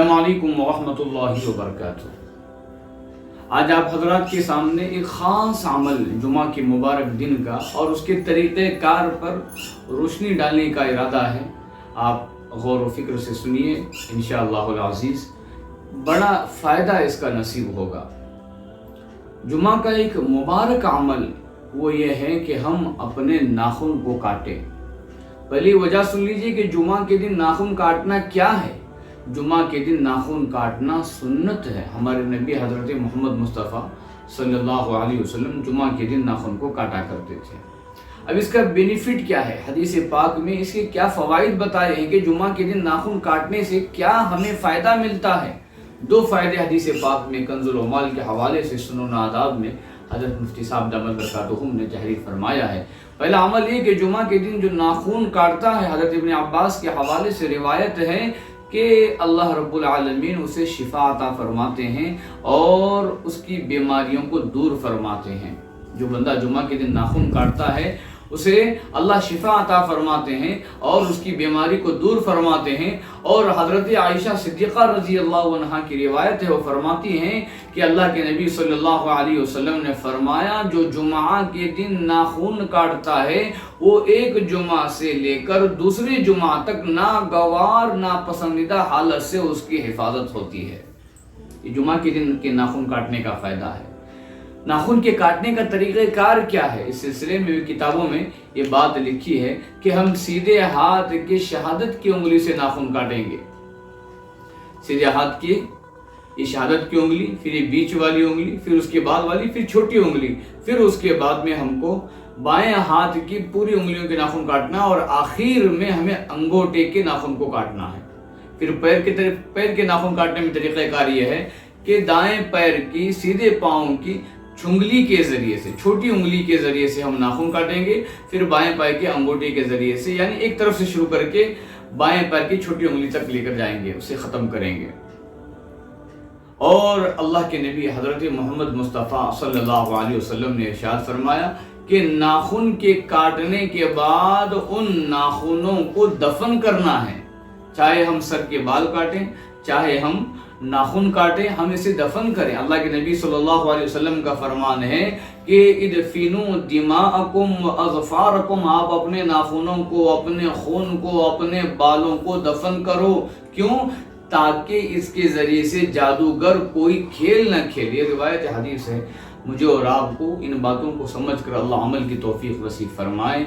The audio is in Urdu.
السلام علیکم ورحمۃ اللہ وبرکاتہ۔ آج آپ حضرات کے سامنے ایک خاص عمل جمعہ کے مبارک دن کا اور اس کے طریقہ کار پر روشنی ڈالنے کا ارادہ ہے۔ آپ غور و فکر سے سنیے، انشاءاللہ العزیز بڑا فائدہ اس کا نصیب ہوگا۔ جمعہ کا ایک مبارک عمل وہ یہ ہے کہ ہم اپنے ناخن کو کاٹیں۔ پہلی وجہ سن لیجئے کہ جمعہ کے دن ناخن کاٹنا کیا ہے۔ جمعہ کے دن ناخن کاٹنا سنت ہے۔ ہمارے نبی حضرت محمد مصطفیٰ صلی اللہ علیہ وسلم جمعہ کے دن ناخن کو کاٹا کرتے تھے۔ اب اس کا بینیفٹ کیا ہے؟ حدیث پاک میں اس کے کیا فوائد بتائے ہیں کہ جمعہ کے دن ناخن کاٹنے سے کیا ہمیں فائدہ ملتا ہے۔ دو فائدے حدیث پاک میں کنز العمال کے حوالے سے سنن آداب میں حضرت مفتی صاحب دامت برکاتہم نے تحریر فرمایا ہے۔ پہلا عمل یہ کہ جمعہ کے دن جو ناخن کاٹتا ہے، حضرت ابن عباس کے حوالے سے روایت ہے کہ اللہ رب العالمین اسے شفا عطا فرماتے ہیں اور اس کی بیماریوں کو دور فرماتے ہیں۔ جو بندہ جمعہ کے دن ناخن کاٹتا ہے اسے اللہ شفا عطا فرماتے ہیں اور اس کی بیماری کو دور فرماتے ہیں۔ اور حضرت عائشہ صدیقہ رضی اللہ عنہا کی روایت ہے، وہ فرماتی ہیں کہ اللہ کے نبی صلی اللہ علیہ وسلم نے فرمایا جو جمعہ کے دن ناخن کاٹتا ہے وہ ایک جمعہ سے لے کر دوسرے جمعہ تک ناگوار ناپسندیدہ حالت سے اس کی حفاظت ہوتی ہے۔ یہ جمعہ کے دن کے ناخن کاٹنے کا فائدہ ہے۔ ناخن کے کاٹنے کا طریقہ کار کیا ہے؟ اس سلسلے میں کتابوں میں یہ بات لکھی ہے کہ ہم سیدھے ہاتھ کی شہادت کی انگلی سے ناخن کاٹیں گے۔ سیدھے ہاتھ کی یہ شہادت کی انگلی، پھر یہ بیچ والی انگلی، پھر اس کے بعد والی، پھر چھوٹی انگلی، پھر اس کے بعد میں ہم کو بائیں ہاتھ کی پوری انگلیوں کے ناخن کاٹنا اور آخر میں ہمیں انگوٹے کے ناخن کو کاٹنا ہے۔ پھر پیر کے ناخن کاٹنے میں طریقہ کار یہ ہے کہ دائیں پیر کی سیدھے پاؤں کی چنگلی کے ذریعے سے، چھوٹی انگلی کے ذریعے سے ہم ناخن کاٹیں گے، پھر بائیں پیر کے انگوٹے کے ذریعے سے، یعنی ایک طرف سے شروع کر کے بائیں پیر کی چھوٹی انگلی تک لے کر جائیں گے، اسے ختم کریں گے۔ اور اللہ کے نبی حضرت محمد مصطفیٰ صلی اللہ علیہ وسلم نے ارشاد فرمایا کہ ناخن کے کاٹنے کے بعد ان ناخنوں کو دفن کرنا ہے۔ چاہے ہم سر کے بال کاٹیں، چاہے ہم ناخن کاٹیں، ہم اسے دفن کریں۔ اللہ کے نبی صلی اللہ علیہ وسلم کا فرمان ہے کہ ادفنوا دماءکم واظفارکم، آپ اپنے ناخنوں کو، اپنے خون کو، اپنے بالوں کو دفن کرو۔ کیوں؟ تاکہ اس کے ذریعے سے جادوگر کوئی کھیل نہ کھیلے۔ یہ روایت حدیث ہے۔ مجھے اور آپ کو ان باتوں کو سمجھ کر اللہ عمل کی توفیق نصیب فرمائے۔